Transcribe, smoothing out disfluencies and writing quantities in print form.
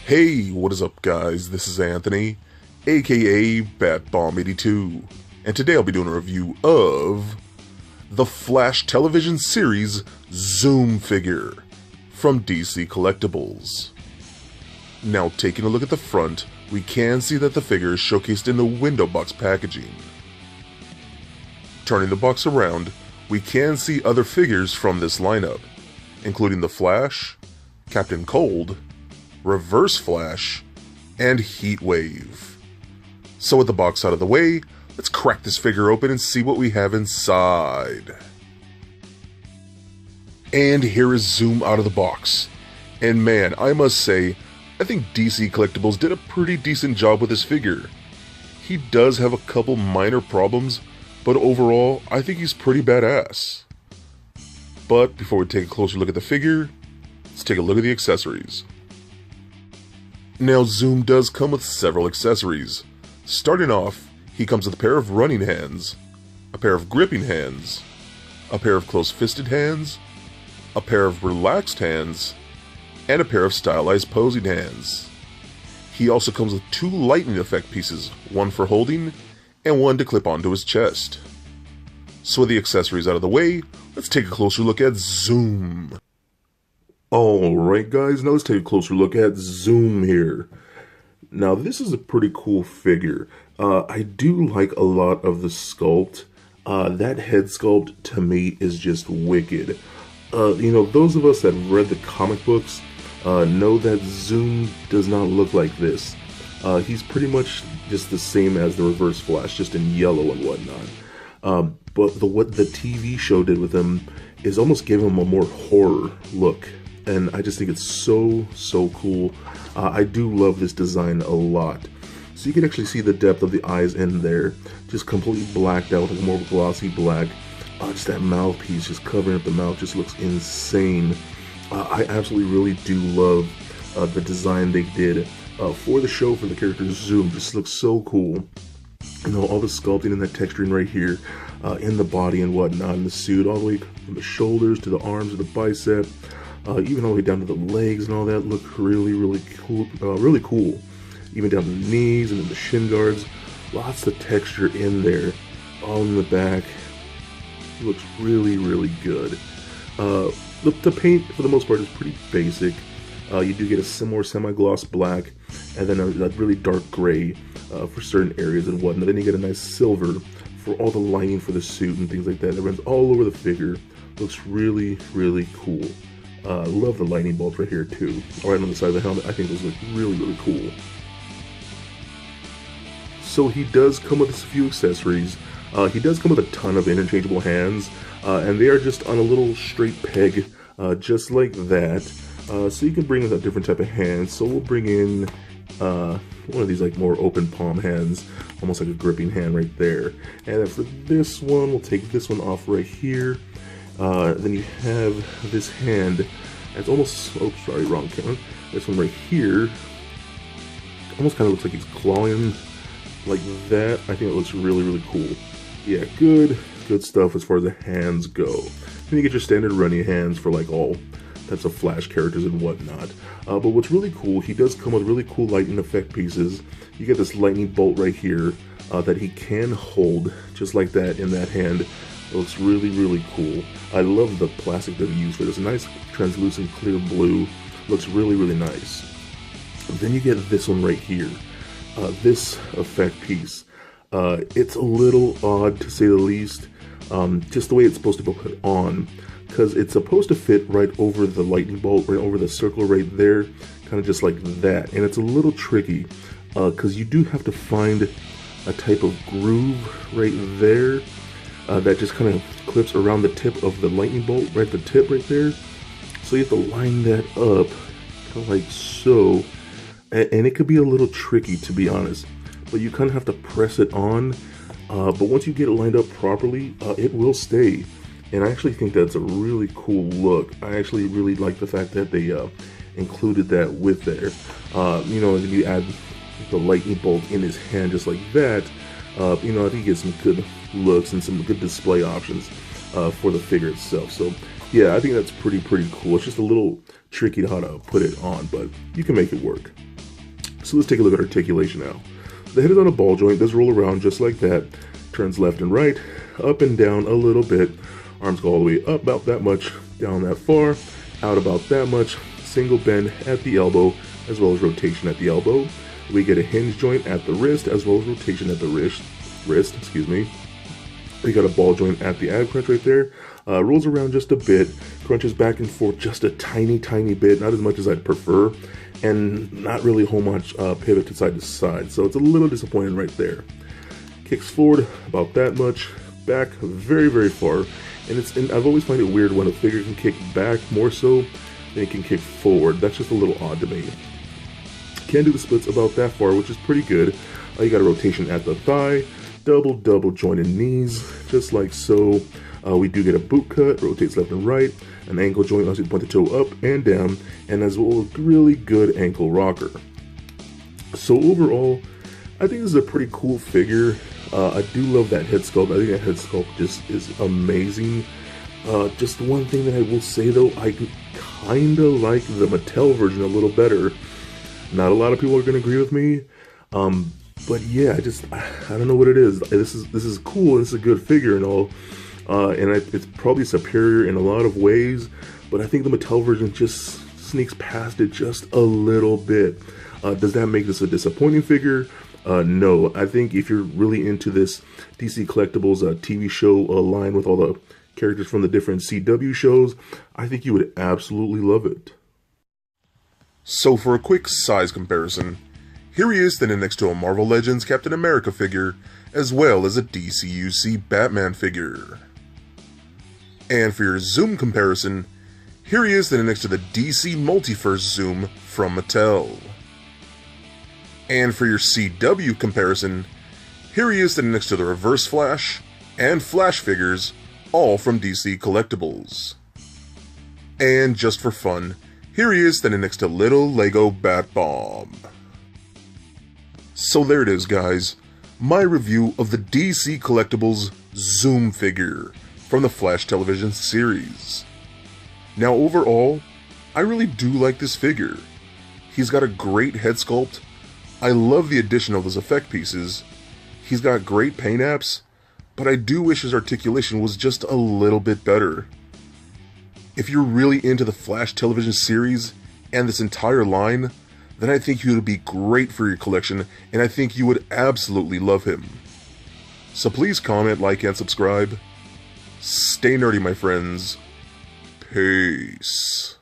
Hey, what is up guys? This is Anthony, aka BatBomb82, and today I'll be doing a review of the Flash television series Zoom figure from DC Collectibles. Now taking a look at the front, we can see that the figure is showcased in the window box packaging. Turning the box around, we can see other figures from this lineup, including the Flash, Captain Cold, Reverse Flash, and Heatwave. So with the box out of the way, let's crack this figure open and see what we have inside. And here is Zoom out of the box. And man, I must say, I think DC Collectibles did a pretty decent job with this figure. He does have a couple minor problems, but overall, I think he's pretty badass. But before we take a closer look at the figure, let's take a look at the accessories. Now Zoom does come with several accessories. Starting off, he comes with a pair of running hands, a pair of gripping hands, a pair of close-fisted hands, a pair of relaxed hands, and a pair of stylized posing hands. He also comes with two lightning effect pieces, one for holding and one to clip onto his chest. So with the accessories out of the way, let's take a closer look at Zoom. Alright guys, now let's take a closer look at Zoom here. Now this is a pretty cool figure. I do like a lot of the sculpt. That head sculpt to me is just wicked. Those of us that read the comic books know that Zoom does not look like this. He's pretty much just the same as the Reverse Flash, just in yellow and whatnot. But what the TV show did with him is almost give him a more horror look. And I just think it's so cool. I do love this design a lot. So you can actually see the depth of the eyes in there, just completely blacked out, like more glossy black. Just that mouthpiece, just covering up the mouth, just looks insane. I absolutely really do love the design they did for the show for the character Zoom. Just looks so cool. All the sculpting and that texturing right here in the body and whatnot, in the suit, all the way from the shoulders to the arms to the bicep. Even all the way down to the legs and all that look really cool. Even down to the knees and then the shin guards. Lots of texture in there. All in the back. Looks really good. The paint, for the most part, is pretty basic. You do get a more semi-gloss black and then a really dark gray for certain areas and whatnot. Then you get a nice silver for all the lining for the suit and things like that. It runs all over the figure. Looks really cool. Love the lightning bolts right here too, right on the side of the helmet. I think those look really cool. So he does come with a few accessories. He does come with a ton of interchangeable hands, and they are just on a little straight peg, just like that. So you can bring in a different type of hands. So we'll bring in one of these like more open palm hands, almost like a gripping hand right there. And then for this one, we'll take this one off right here. Then you have this hand. It's almost, oh sorry, wrong camera. This one right here almost kind of looks like he's clawing like that. I think it looks really cool. Yeah, good stuff as far as the hands go. Then you get your standard running hands for like all types of Flash characters and whatnot. But what's really cool, he does come with really cool lightning effect pieces. You get this lightning bolt right here that he can hold just like that in that hand. It looks really cool. I love the plastic that he used for this. Nice translucent clear blue. Looks really nice. Then you get this one right here. This effect piece. It's a little odd to say the least. Just the way it's supposed to be put on. Because it's supposed to fit right over the lightning bolt, right over the circle right there. Kind of just like that. And it's a little tricky. Because you do have to find a type of groove right there. That just kind of clips around the tip of the lightning bolt, right the tip right there. So you have to line that up, kind of like so. And it could be a little tricky, to be honest. But you kind of have to press it on. But once you get it lined up properly, it will stay. And I actually think that's a really cool look. I actually really like the fact that they included that with there. And then you add the lightning bolt in his hand just like that. I think you get some good looks and some good display options for the figure itself. So yeah, I think that's pretty cool. It's just a little tricky to how to put it on, but you can make it work. So let's take a look at articulation now. The head is on a ball joint, does roll around just like that, turns left and right, up and down a little bit, arms go all the way up about that much, down that far, out about that much, single bend at the elbow, as well as rotation at the elbow. We get a hinge joint at the wrist, as well as rotation at the wrist, We got a ball joint at the ab crunch right there, rolls around just a bit, crunches back and forth just a tiny bit, not as much as I'd prefer, and not really a whole much pivot to side, so it's a little disappointing right there. Kicks forward about that much, back very far, and I've always find it weird when a figure can kick back more so than it can kick forward. That's just a little odd to me. Can do the splits about that far, which is pretty good. You got a rotation at the thigh, double jointed knees, just like so. We do get a boot cut, rotates left and right, an ankle joint allows you to point the toe up and down, and as well a really good ankle rocker. So overall, I think this is a pretty cool figure. I do love that head sculpt. I think that head sculpt just is amazing. Just one thing that I will say though, I kinda like the Mattel version a little better. Not a lot of people are gonna agree with me. But yeah, I don't know what it is. This is cool, this is a good figure and all. It's probably superior in a lot of ways, but I think the Mattel version just sneaks past it just a little bit. Does that make this a disappointing figure? No. I think if you're really into this DC Collectibles TV show line with all the characters from the different CW shows, I think you would absolutely love it. So for a quick size comparison, here he is standing next to a Marvel Legends Captain America figure, as well as a DCUC Batman figure. And for your Zoom comparison, here he is standing next to the DC Multiverse Zoom from Mattel. And for your CW comparison, here he is standing next to the Reverse Flash and Flash figures, all from DC Collectibles. And just for fun, here he is standing next to little Lego Bat Bomb. So there it is, guys, my review of the DC Collectibles Zoom figure from the Flash television series. Now overall, I really do like this figure. He's got a great head sculpt. I love the addition of those effect pieces. He's got great paint apps, but I do wish his articulation was just a little bit better. If you're really into the Flash television series and this entire line, then I think he would be great for your collection, and I think you would absolutely love him. So please comment, like, and subscribe. Stay nerdy, my friends. Peace.